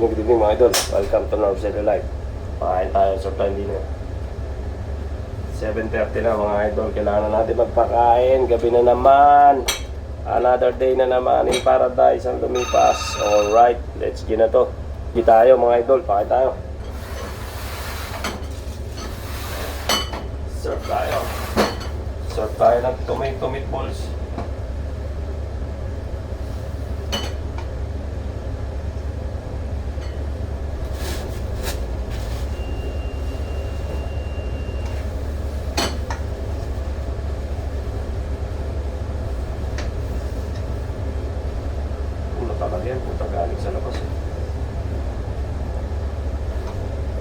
good evening mga idol. Welcome to North City Life. Pakain tayo sa time dinner. 7:30 na mga idol. Kailangan na natin magpakain. Gabi na naman. Another day na naman in paradise ang lumipas. Alright, let's get na to. Di tayo mga idol. Pakain tayo. Serve tayo. Serve tayo ng tomato meatballs. Talaga yan, puta galing sa labas eh.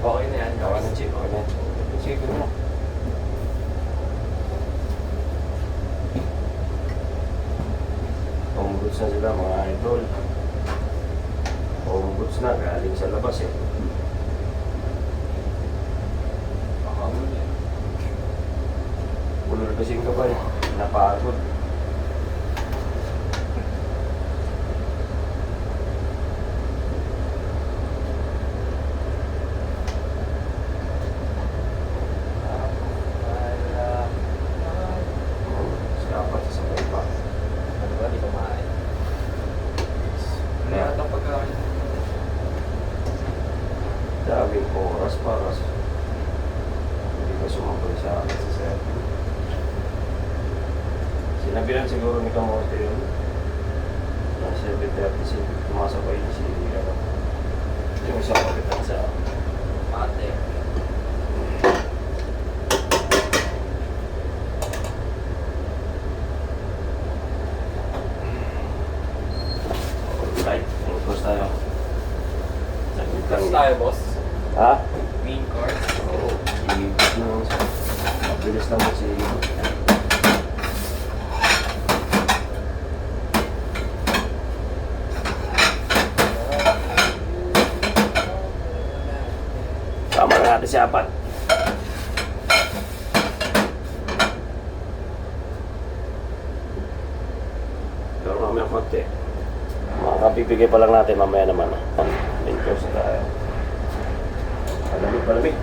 Okay na yan, gawa ng chip, okay na yan. Sige mo. Home goods na sila mga idol. Home goods na, galing sa labas eh. Pakamon eh. Ulol kasing ka ba eh, napagod. Daming oras para hindi ka sumabay sa akin sa serving. Sinabihan siguro ni Kamote yun. Na 7:30 tumasabay si yung isang kapitan sa ate. Alright, focus tayo. Focus tayo, boss. Ha? Main course. Oo. Mabilis lang mo si... Tama na natin si Apat. Pero mamaya konti. Makakapipigay pa lang natin mamaya naman. Main course na tayo. Palamig.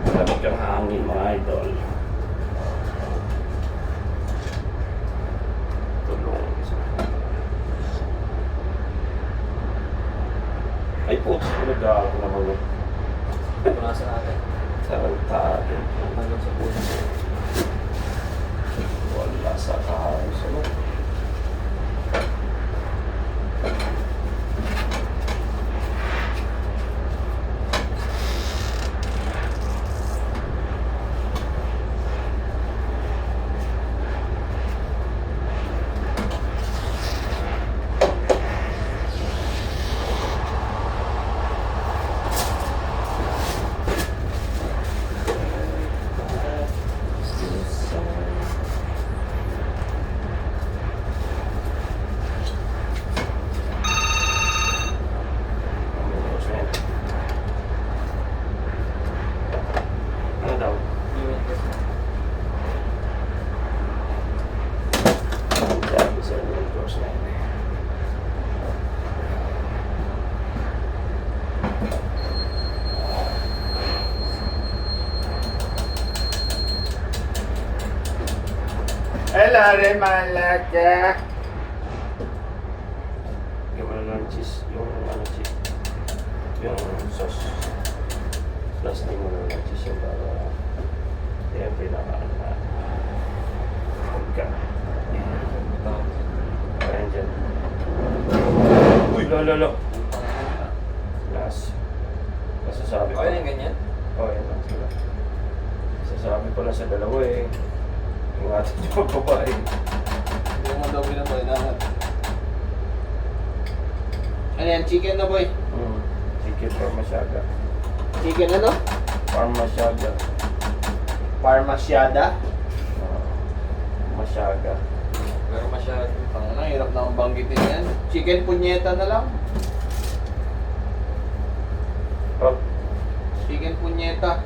Palamig ang hangin mga idol. Tulong. Ay po, nag-ako naman yun. Punasan natin. Sarantado. Hanggang sa punas. Wala sa kahayos. Ano? Ano daw? Sabi sa main course na yun. Hello, Malaka. Yung ano ng cheese, yung ano cheese, yung sauce. Plastic mo ng cheese yung para yung pinaka-ano na pagka. Ayan dyan. Uy, lolo. Last. Masasabi ko. Okay na ganyan? Oo, yan lang sila. Masasabi ko lang sa dalawa eh. Yung ating yung babae. Hindi mo daw pinapalinangan. Ano yan? Chicken na, boy? Chicken parmasyaga. Chicken ano? Parmasyaga. Parmasyada? Masyaga. Pero masyado. Ang hirap na akong banggitin yan. Chicken punyeta na lang. Oh, Chicken punyeta.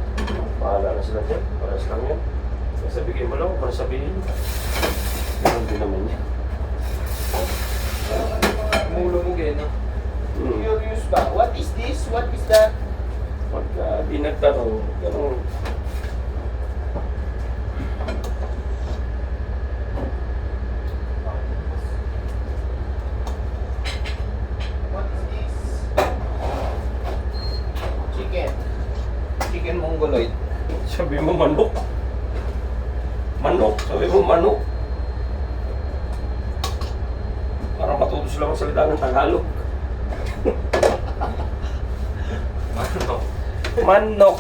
bahala na sila dyan. Paras lang yan. Basta bigay mo lang para sabihin. Ganun din naman yan. Mulo mo, Gen. what is that? Pagka di nagtanong, ganun. What is this? Chicken. Chicken mongoloid. Sabi mo manok. Manok, sabi mo manok. Para matuto sila magsalita ng Tagalog. Manok. Manok.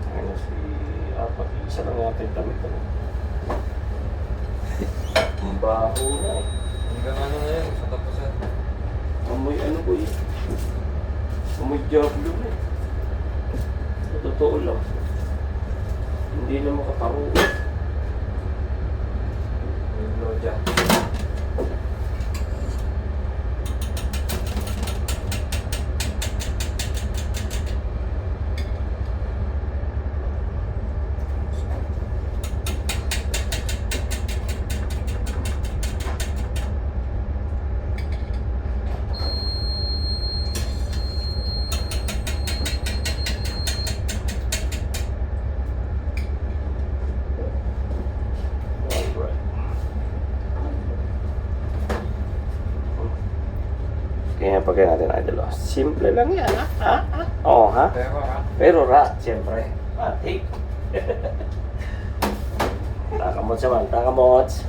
Ano si apat isa lang natin damit ano. Ang baho na eh. Hanggang ano na yun, sa tapusan. Amoy ano ko eh. Amoy Diablo na eh. Sa totoo lang. Hindi na makaparuot. Yung loja. Alright. Kaya pagkain natin idol. Oh. Simple lang yan ha? Ha? Ha? Oo ha? Pero ha? Pero rat, siyempre. Matik. Takamots naman, takamots.